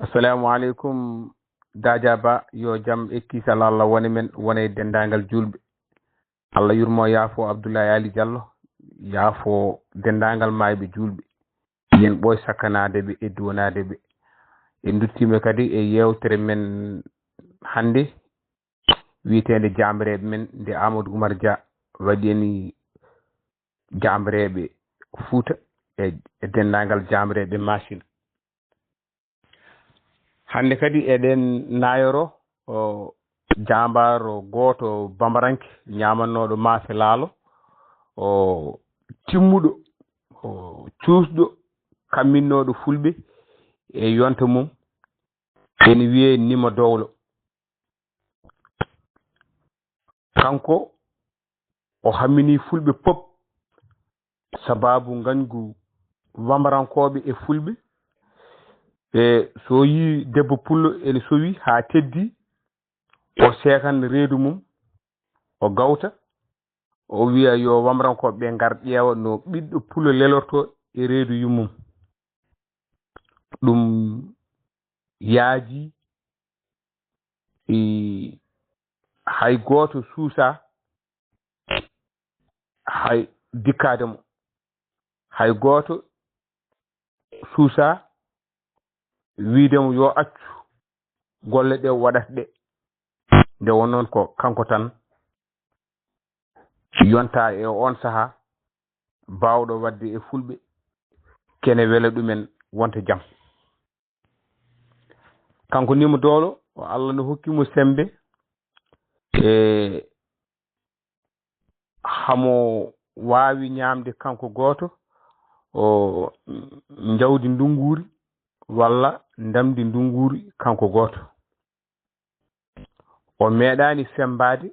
Assalamu alaikum Dajaba yo jam ekkisal Allah woni men wone dendangal julbe Allah yurmo yaafo Abdoulaye Ali Diallo yaafo dendangal maybe julbe yen boy sakanade be e donade be e duttime kadi e yewtere men hande wiitende jambrebe men de Amadou Oumar Dia wadini jambrebe Fouta e dendangal jambrebe machine hande kadi eɗen nayoro o jambaro goto bambaranke nyamannoɗo maafe laalo o timmuɗo o cuusɗo kamminnoɗo fulɓe e yonta mum ene wiye Nima Dowlo kanko o hammini fulɓe pop sababu gañgu bambarankoɓe e fulɓe e so yi debbo pullo ene sowi ha teddi o sekan reedu mum o gawta o wiya yo bambarankoɓe ɓe ngar ƴeewa no ɓiɗɗo pullo lelorto e reedu yummum ɗum yaaji hay goto suusa hay dikkade mo hay goto suusa wiidemo yo accu golle ɗe waɗata ɗe nde wonnoon ko kanko tan yonta e on saha bawɗo wadde e fulɓe kene wela ɗumen wonta jam kanko Nima Dowlo o Allah no hokkimo sembe e hamo wawi ñamde kanko goto o jawdi ndunguri walla ndamdi ndunguri kanko goto o meeɗani sembade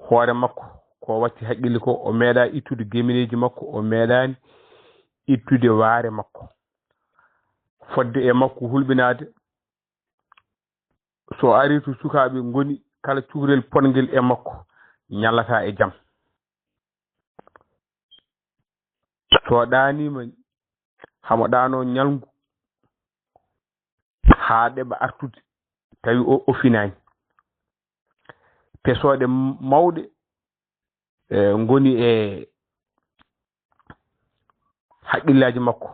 hoore makko ko watti haqqille ko o meeɗa ittude gemineji makko o meeɗani ittude waare makko fodde e makko hulɓinade so ari to sukaɓe goni kala cukalel pongel e makko ñallata e jaam so ɗanima hamo ɗano ñalngu ha ɗeɓa artude tawi o finani pesoɗe mawɗe goni e haqqillaji makko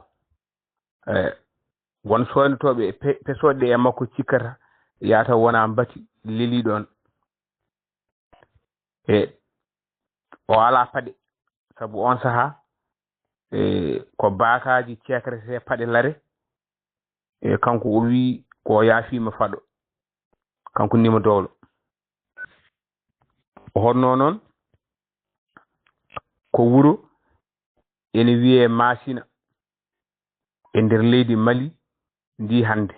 won soynatoɓe pesoɗe e makko cikkata yata wona mbati leli ɗon e o ala paɗe sabu on saha ko bakaji cekrete paɗe lare e kanko o wi ko yaafima faɗo kanko Nima Dowlo o honno noon ko wuro ene wiye Masina e nder leydi Mali ndi hande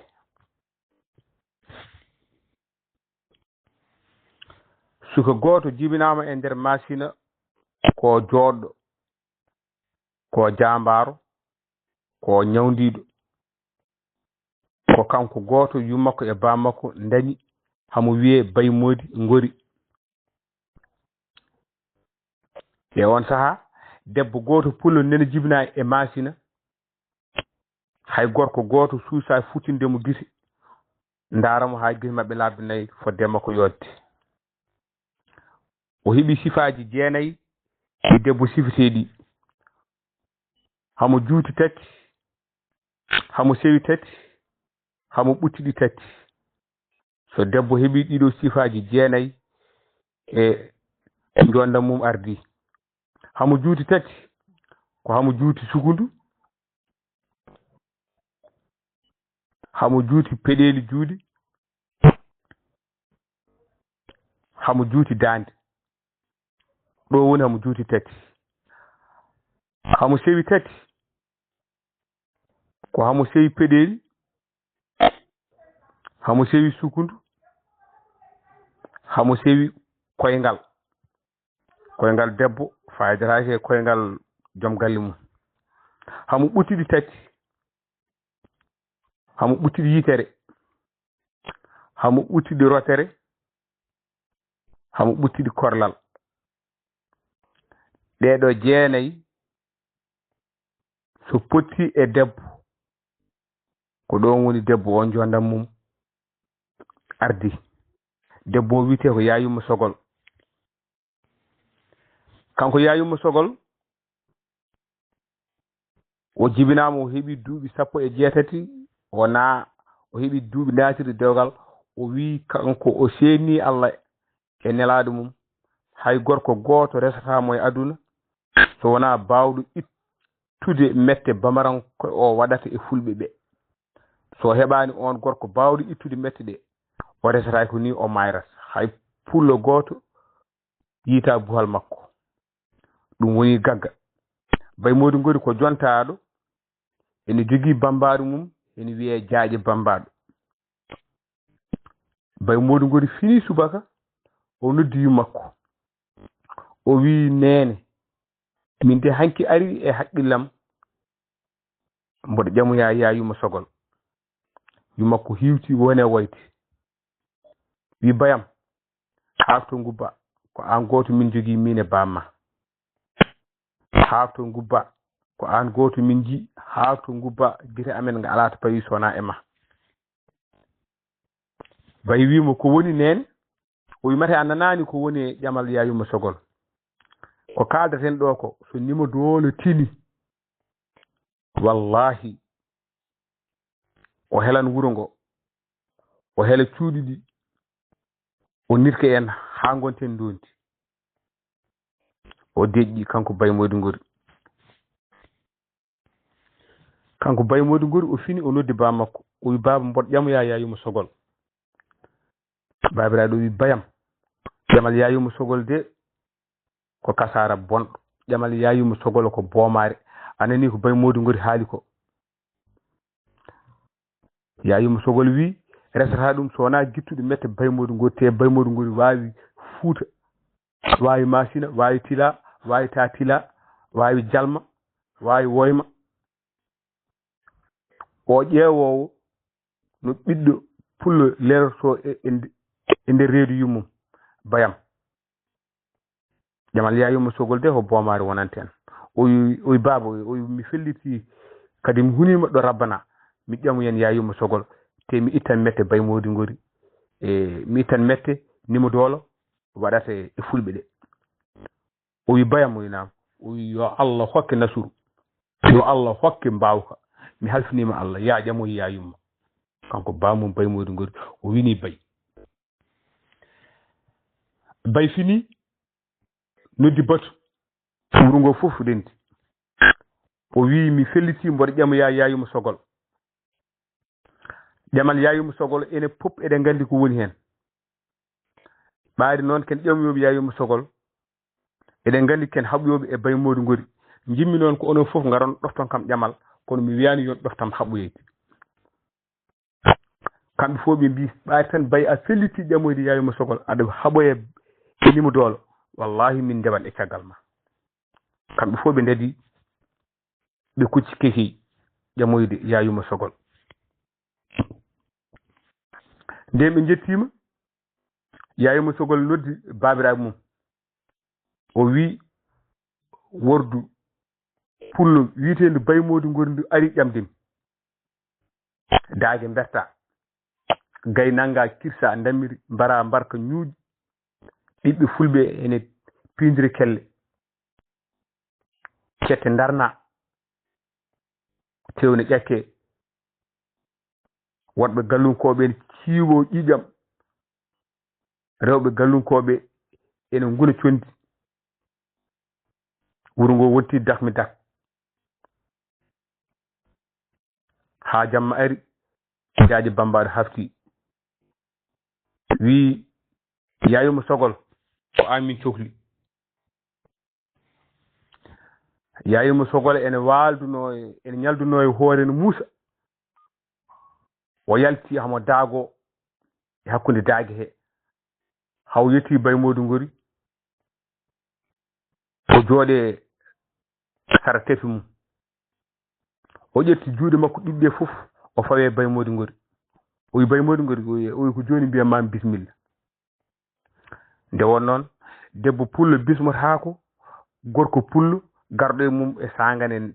suka goto jibinama e nder Masina ko joɗɗo ko jambaro ko ñawdiɗo ko kanko goto yummakko e bammakko dañi hamo wiye Baymodi Ngori e on saha debbo goto pullo nene jibina e Masina hay gorko goto suusa futtindemo gite daramo ha gite mabɓe labde nayyi fodde makko yodde o heeɓi sifaji jeenayyi e debbo sifiteɗi hamo juuti tati hamo sewi tati hamo ɓuttiɗi tati so debbo heeɓi ɗiɗo sifaji jeenayyi e jonda mum ardi hamo juuti tati ko hamo juuti sukundu hamo juuti peɗeli juuɗe hamo juuti dande ɗo woni hamo juuti tati hamo sewi tati ko hamo sewi peɗeli hamo sewi sukundu hamo sewi koyngal debbo fayidatake e koyngal joom galle mum hamo ɓuttiɗi tati hamo ɓuttiɗi yitere hamo ɓuttiɗi rotere hamo ɓuttiɗi korlal ɗeɗo jeenayyi so potti e debbo ko ɗon woni debbo on jondam mum ardi. Debbo wiyete ko Yayuma Sogol. Kanko Yayuma Sogol o jibinama o heɓi duuɓi 18 wona o heɓi duuɓi natirde dewgal. O wi kanko o seeni Allah e nelaɗo mum hay gorko goto resatamo e aduna so wona bawɗo ittude mette bamaranko o waɗata e fulɓe ɓe. So heɓani on gorko bawɗo ittude mette ɗe o resata ko ni o mayras hay pullo goto yiita buhal makko. ɗum woni gagga. Baymodi Ngori ko jontaɗo ene jogui bambaɗo mum ene wiye Jaaƴe Bambaɗo. Baymodi Ngori fini subaka o noddi yummakko o wi nene min de hanki ari e haqqillam mboɗo ƴamoya Yayuma Sogol. Yummakko hiwti wone wayti wi bayam hafto ngubba ko an goto min jogui min e bamma. Hafto ngubba ko an goto min ji. Hafto ngubba gite amen nga ala to pawi sona e ma. Bayi wimo ko woni nene o wi mate a nanani ko woni e ƴamal Yayuma Sogol. Ko kaldaten ɗo ko so nimo dole tini wallahi o helan wuro ngo o hela cuuɗi ɗi o nirke en ha gonten donti. O deƴƴi kanko Baymodi Ngori. Kanko Baymodi Ngori o fini o noddi bamakko o wi baba mboɗo ƴamoya Yayuma Sogol. Babiraɗo wi bayam ƴamal Yayuma Sogol de ko kasara bonɗo. Ƴamal Yayuma Sogol ko boomare. Anani ko Baymodi Ngori haali ko. Yayuma Sogol wi resata ɗum so wona gittude mette Baymodi Ngori te Baymodi Ngori wawi Fuuta, wawi Masina, wawi Tila, wawi ta Tila, wawi Jalma, wawi Woyma. O ƴeewowo no ɓiɗɗo pullo lerto e nder reedu yummum bayam. Ƴamal Yayuma Sogol de ko boomare wonanten. O wi baba o wi mi felliti kadi mi hunima ɗo rabbana mi ƴamoyen Yayuma Sogol te mi ittan mette Baymodi Ngori mi ittan mette nimo dolo waɗata e fulɓe ɗe. O wi bayam o wi nam. O wi yo Allah hokke nasuru, yo Allah hokke mbawka. Mi halfinima Allah ya ƴamoy Yayuma. Kanko bamum Baymodi Ngori o wini Bay. Bay fini noddi batu wuro ngo fof denti. O wi mi felliti mboɗo ƴamoya Yayuma Sogol. Ƴamal Yayuma Sogol ene pop eɗen gandi ko woni hen. ɓaadi noon ken ƴamoyoɓe Yayuma Sogol eɗen gandi ken haɓoyoɓe e Baymodi Ngori. Jimmi noon ko onon fof garon ɗofton kam ƴamal kono mi wiyani yon ɗoftam haɓoyede. Kamɓe fof ɓe mbi ɓaadi tan Bay a felliti ƴamoyde Yayuma Sogol aɗa haɓoye e nimo dolo wallahi min ndewan e caggal ma. Kamɓe fof ɓe ndedi ɓe kucci keki ƴamoyde Yayuma Sogol. Nden ɓe jettima Yayuma Sogol noddi babiraɓe mum o wi wordu pullo wiitendu Baymodi Ngori ndu ari ƴamdimi. Daage berta gay nanga kirsa ndamiri mbara mbarka ñuuƴi ɓiɓɓe fulɓe ene pindiri kelle cette darna tewne ƴakke wonɓe gallunkoɓe ene ciiwo ƴiƴam rewɓe gallunkoɓe ene nguna condi. Wuro ngo wonti dakmi dak ha jamma ari Jaaƴe Bambaɗo hafti wi Yayuma Sogol ko amin cohli. Yayuma Sogol ene walduno ene ñalduno e hoore no Muusa o yalti hamo daago e hakkunde daage he haw yetti Baymodi Ngori o jooɗe sara tefi mum o ƴetti juuɗe makko ɗiɗɗe fof o fawe Baymodi Ngori. O wi Baymodi Ngori o wi ko joni mbiyatmami bisimilla. Nde won noon debbo pullo bismotako gorko pullo garɗo e mum e sangane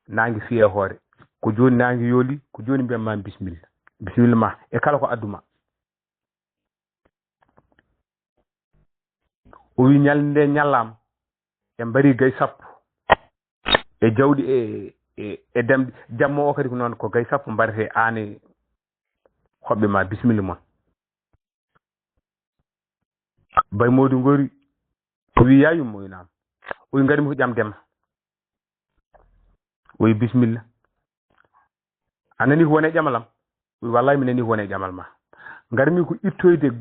nangue fiye hoore ko joni nangi yooli ko joni mbiyamma bisimilla bisimilla ma e kala ko adduma o wi ñalde nde ñallam e mbari gay sappo e jawdi e demde jammo o kadi ko noon ko gay sappo mbarete aane hoɓɓe ma bisimilla mon bay Modou Ngori o wi yayum o wi naam o wi ngarimi ko ƴam dema o wi bisimilla a nani ko woni e ƴamalam o wi wallahi mi nani ko woni e ƴamal ma ngarmi ko ittoyde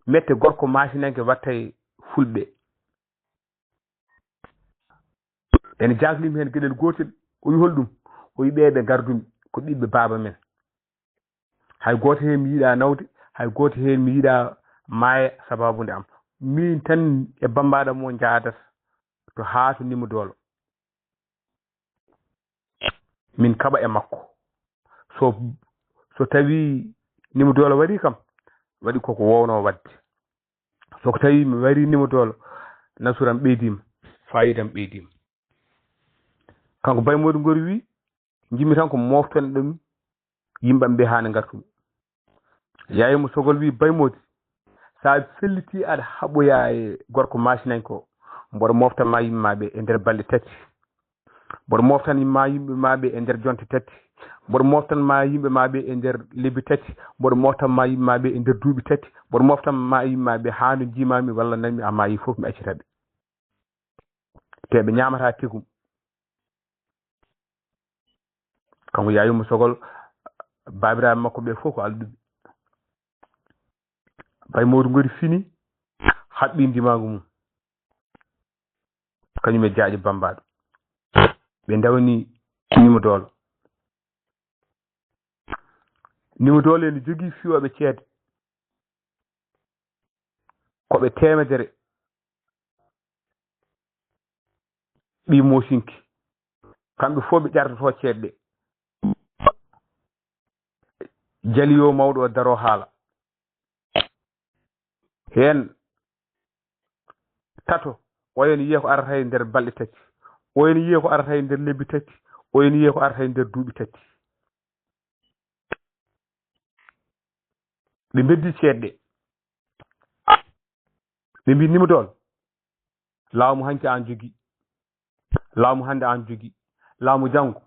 mette gorko masinanke watta e fulɓe ene jaglimi hen gueɗel gotel o wi holɗum o wi ɓeɓe gardumi ko ɓiɓɓe baba men hay goto hen mi yiiɗa nawde hay goto hen mi yiiɗa maaya sababude am min tan e bambaɗam mo jaadata to haatu nimo doolo min kaɓa e makko so tawi nimo doolo waɗi kam waɗi koko wowno wadde soko tawi mi wari nimo doolo nasuram ɓeydima fayidam ɓeydima kanko Bay Modou Ngori wi jimmi tan ko moftone ɗum yimɓam ɓe hane gartumi yayimo sogol wi Bay Modou sa felliti aɗa haɓoya e gorko masinanke o mboɗo moftanma yimɓe maɓe e nder balɗe tati mboɗo moftanma yimɓe maɓe e nder jonte tati mboɗo moftanma yimɓe maɓe e nder lebbi tati mboɗo moftanma yimɓe maɓe e nder duuɓi tati mboɗo moftanma yimɓe maɓe hano jimami walla nanmi amma yi foof mi accitaɓe te ɓe ñamata tegum kanko yayimo sogol babiraɓe makko ɓe fof ko alɗuɓe Bay Modou Ngori fini haɓɓi ndimagu mum kañum e jaaƴe bambaɗo ɓe dawni nimo doolo ene jogui fiyoɓe ceede koɓe 100 ɓi mosinki kamɓe fof ɓe ƴartoto ceeɗe ɗe jaliyo mawɗo o daro haala hen tato oyen yiye ko arata e nder balɗe tati oyen yiye ko arata e nder lebbi tati oyen yiye ko arata e nder duuɓi tati ɓe beddi ceeɗe ɗe ɓe mbi nimo dool lawmu hanki an jogui lawmu hande an jogui lawmu janggo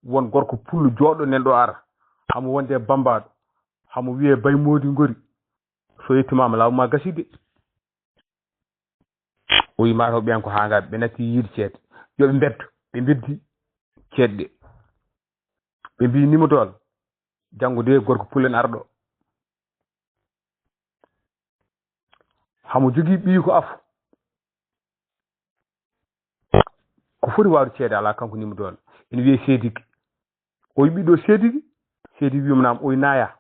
won gorko pullo joɗɗo nen ɗo ara hamo wonde bambaɗo hamo wiye Bay Modou Ngori so yettimama lawmu ma gaside o wi mataw ɓen ko hangaɓe ɓe natti yiide ceede yoɓe beddo ɓe beddi ceeɗe ɗe ɓe mbi nimo dool janggo de gorko pullo en arɗo hamo jogui ɓii ko afu ko foti wawde ceede ala kanko nimo dool ene wiye Seydigi o wi ɓiɗɗo Seydigi wimo nam o wi naya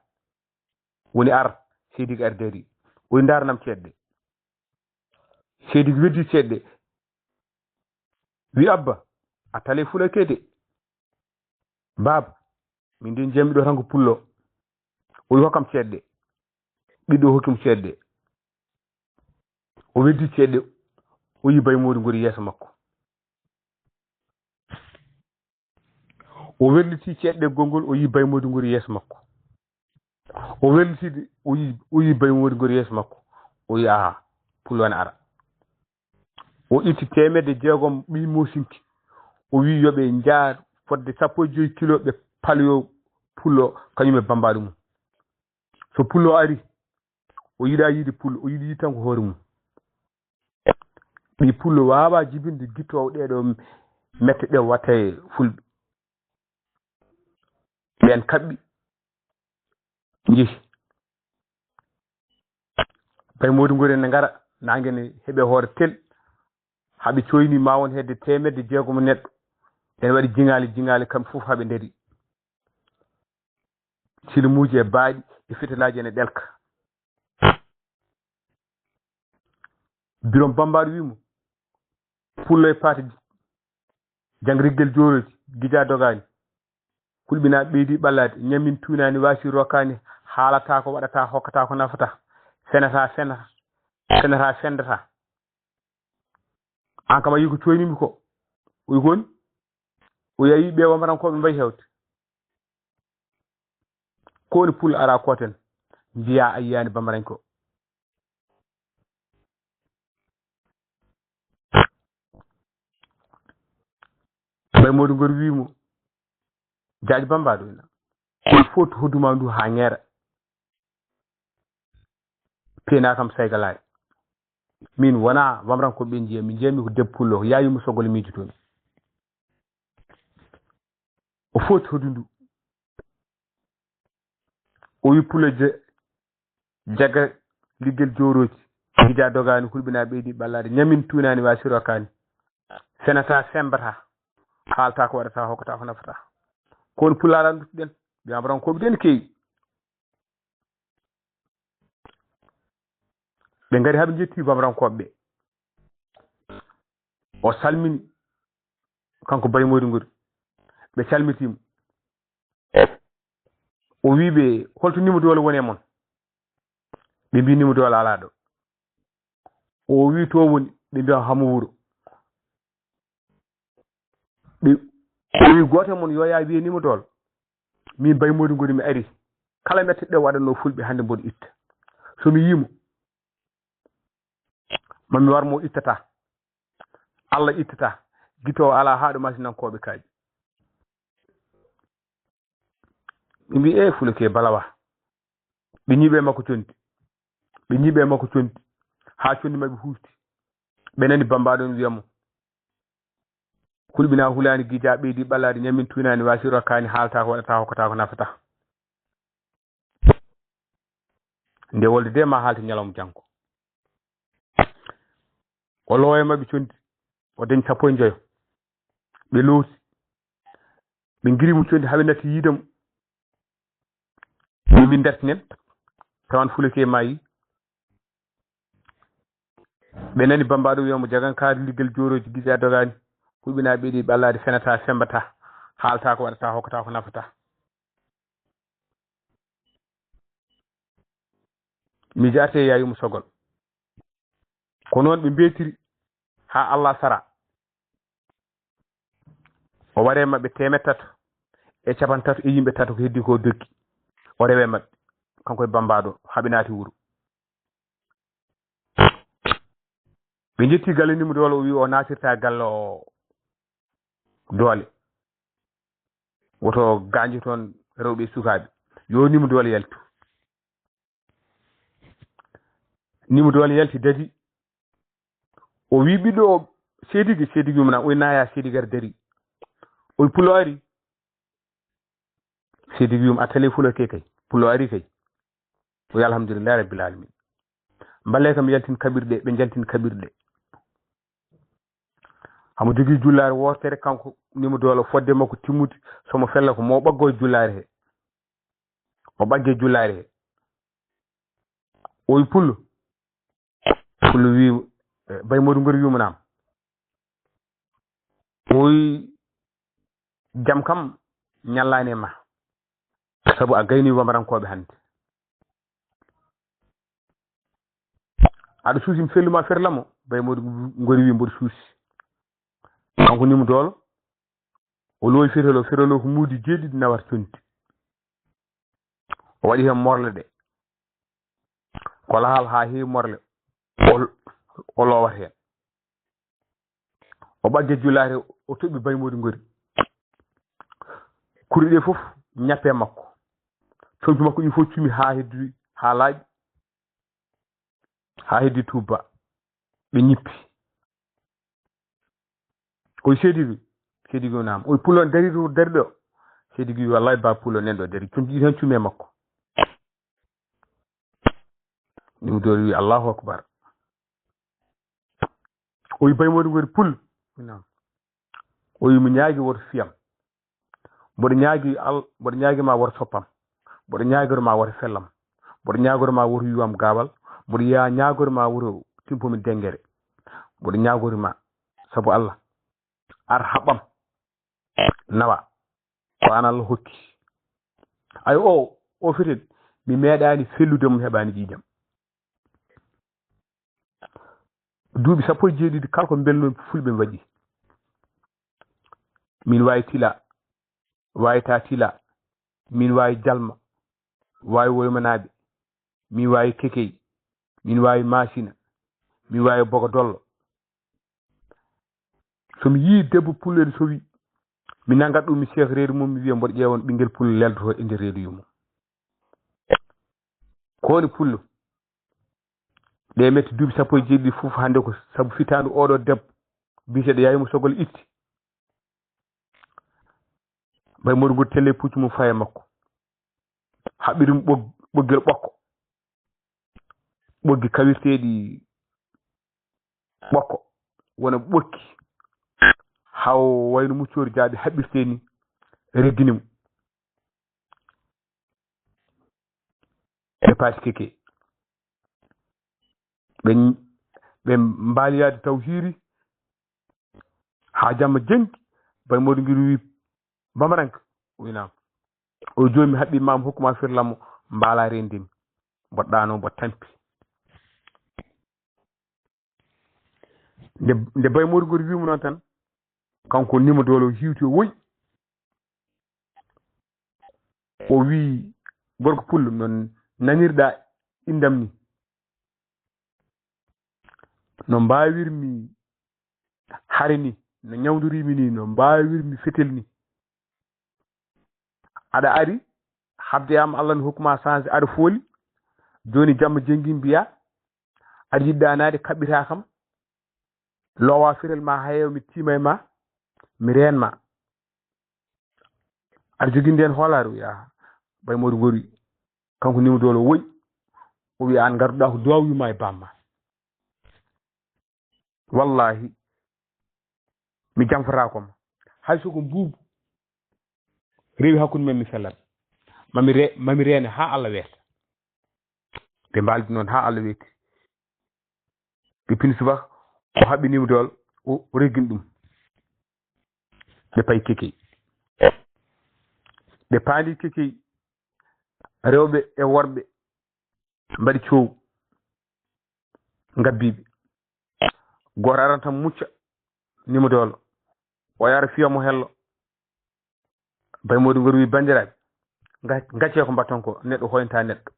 woni ar Seydigi ar dari o wi daranam ceeɗe ɗe Seydigi weddi ceeɗe ɗe wi abba a tale fulake de baba min de jemi ɗo tan ko pullo o wi hokkam ceeɗe ɗe ɓiɗɗo hokkimo ceeɗe ɗe o weddi ceeɗe ɗe o yi Bay Modou Ngori yeeso makko o welliti ceeɗe ɗe gongol o yi Bay Modou Ngori yeeso makko o welliti o yi Bay Modou Ngori yeeso makko o yi aha pullo ne ara o itti 160 ɓi mosinki o wi yoɓe jaar fodde 15 kilo ɓe paloyo pullo kañum e bambaɗo mum so pullo ari o yiɗa yiide pullo o yiɗi yiide tan ko hoore mum ɓi pullo wawa jibinde guittowo ɗeɗo mette ɗe watta e fulɓe ɓen kaɓɓi jeehi Bay Modou Ngori ne ngara nangene heeɓe hoore tel haaɓe coyni ma won hedde 160 neɗɗo ene waɗi jingali kamɓe fof haaɓe ndari silmuji e baaɗi e fitelaji ene ɗelka birom bambaɗo wimo pullo e paati jangriggel joroji guija dogani kulɓinaɓe ɓeydi ɓallade ñammin tunani wasi rokkani haalata ko waɗata hokkata ko nafata fenata fendata an kam a yi ko coynimi ko o wi koni o yayi ɓe wambatankoɓe mbayi hewde ko woni pul ara koten mbiya a yiyani bamarañ ko bay modu ngor wimo jaaji bambado ina il faut to hoduma ndu ha ngera pena kam saygalay min wona bamran ko be njiya mi jemi ko deppullo yayi mu sogol miiji ton o faut hodundu o wi pulaje jaga liggel joroji gida dogani hulbina beedi ballade nyamin tunani wasiro kani senata sembata halta ko wadata hokata ko nafata kon pularan dutden bamran ko den kewi be ngari habe jetti bamran ko be o salmini kanko bay modi ngori be salmitima o wiibe holto nimo dole woni mon be bi nimo dole ala do o wi to woni be bi hamu wuro be o wi goto mon yo ya wi nimo dole mi bay modi ngori mi ari kala metti de wadano fulbe hande bod itta so mi yimo mami warmo ittata Allah ittata gito ala haado masinankobe kaaji mbi e fulke balawa be nyibe makko tonti be nyibe makko tonti ha condi mabbe huuti be nani bambaadon wiyamo kulbina hulani gija beedi ballade nyamin tunani wasiro kani halta ko wadata hokata ko nafata nde wolde de ma halti nyalom janko o loye mabbe condi o dañ sappo e joyo be looti be ngirimu condi habe natti yidam min dertinen tawan fulake mayi be nani bambaado wiyamo jagan kaari liggel joroji gija dogani kulbina beedi ballade fenata sembata halta ko wadata hokata ko nafata mi jarte yayumo sogol ko non be betiri ha Allah sara o ware mabbe temetato e capantato e yimbe tato ko heddi ko doggi o rewe mabbe kanko e bambaado habinati wuro be jetti galle nimo dole o wi o natirta gallo dole woto ganji ton rewbe sukaabe yo nimo dole yaltu nimo dole yalti dadi o wi bido sedigi mum o naya sedigar dari o pulo ari sedigi mum atale fulo kay pulo ari kay o alhamdulillah rabbil alamin balle kam yaltin kabirde be jantin kabirde hamu jogi jullare wortere kanko nimo dole fodde makko timmuti somo fella ko mo baggo jullare he o bagge jullare he o pullo wi bay modu ngor yumunam oy jam kam nyallane ma sabu a gayni wamarankobe hande adu suusi felluma ferlamo bay modu ngori wi mbod suusi kanko nimo dolo o loy ferelo ko mudi jeddi nawar tonti o wadi hen morle de ko lahal ha he morle o lowat hen o bagge julare o tobi bay modu ngori kuride fof nyappe makko tontu makko ni fof cumi ha heddi ha laaji ha heddi tuba be nyippi ko sedigi nam o pulon dari do sedigi wallahi ba pulo nendo dari tonti tan cumi makko ni do wi Allahu akbar o bay modu ngori pul nam o mi nyaagi wor fiyam bodo nyaagi ma wor soppam bodo nyaagor ma wor fellam bodo nyaagor ma wor yuwam gabal bodo ya nyaagor ma wor timpomi dengere bodo nyaagor ma sabu Allah ar habam nawa ko an Allah hokki ay o fitin mi medani fellude mum hebani jijam duubi sappo jeedidi kalko bello fulbe wadi min wayi tila wayi ta tila min wayi jalma wawi woymanaɓe min wawi kekey min wawi masina min wawi bogo dollo somi yii debbo pullo so wi mi nangat ɗum mi cheikh reedu mum mi wiya mboɗo ƴeewon ɓinguel pullo leldoto e nder reedu mum kowoni pullo ɗe metti duuɓi 17 fof hande ko sabu fitandu oɗo debbo biyeteɗo yayimo sogol itti bay moɗo godi telle puccu mum faye makko haɓɓiɗum ɓoggel ɓokko ɓoggi kawirteɗi ɓokko wona ɓokki haw wayno muccori jaaɓe haɓɓirte ni regginimo ɓe paasi keke ɓe mbaaliyade taw hiiri ha jamma jengi bay moɗo ngir wi bamaranka winama o joni mi haɓɓi mama hokkuma firlammo mbaala rendimi mboɗɗano mbo tampi nde bay moɗo ngori wimo noon tan kanko nima dolo hiwti o woyi o wi gorko pullo noon nanirɗa indam ni no mbawirmi hare ni no ñawdorimi ni no mbawirmi fetel ni aɗa ari habdeyama Allah ne hokkuma changé aɗa fooli joni jamma jengi mbiya aɗa yiɗɗa nade kaɓɓita kam lowa firel ma hayew mi tima e ma mi renma aɗa jogui nden hoolare wiya bay moɗo gori kanko nima dolo woyi o wi an garduɗa ko duwaw yuma e bamma wallahi mi jamfotakoma hay soko mbubu rewi hakkude men mi fellat mami reene ha Allah weeta ɓe mbaldi noon ha Allah weeti ɓe pini subaka o haɓɓinima dol o reggini ɗum ɓe payi kekey ɓe paandi kekey rewɓe e worɓe mbaɗi coow ngabbiɓe goto aran tan mucca nima dolo o yara fiyamo hello bay moɗo ngor wi bandiraɓe gacce ko mbatton ko neɗɗo hoynta neɗɗo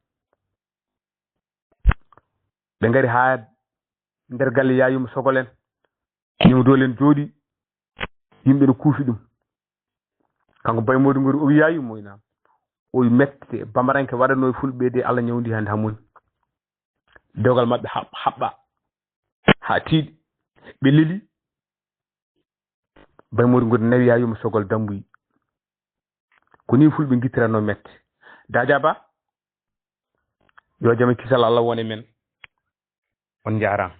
ɓe ngari ha nder galle yayuma sogolen nima dolen jooɗi yimɓe ne kuufi ɗum kanko bay moɗo ngori o wi yayuma winama o wi mette bamaranke waɗano e fulɓe de Allah ñawdi hande hammoni dewgal mabɓe haɓɓa ha tiiɗi ɓe leli bay moɗo ngori nawi yayuma sogol dambuyi ko ni fulɓe guittirano mette Dadia Ba yo jaam e kisal Allah wone men on jarama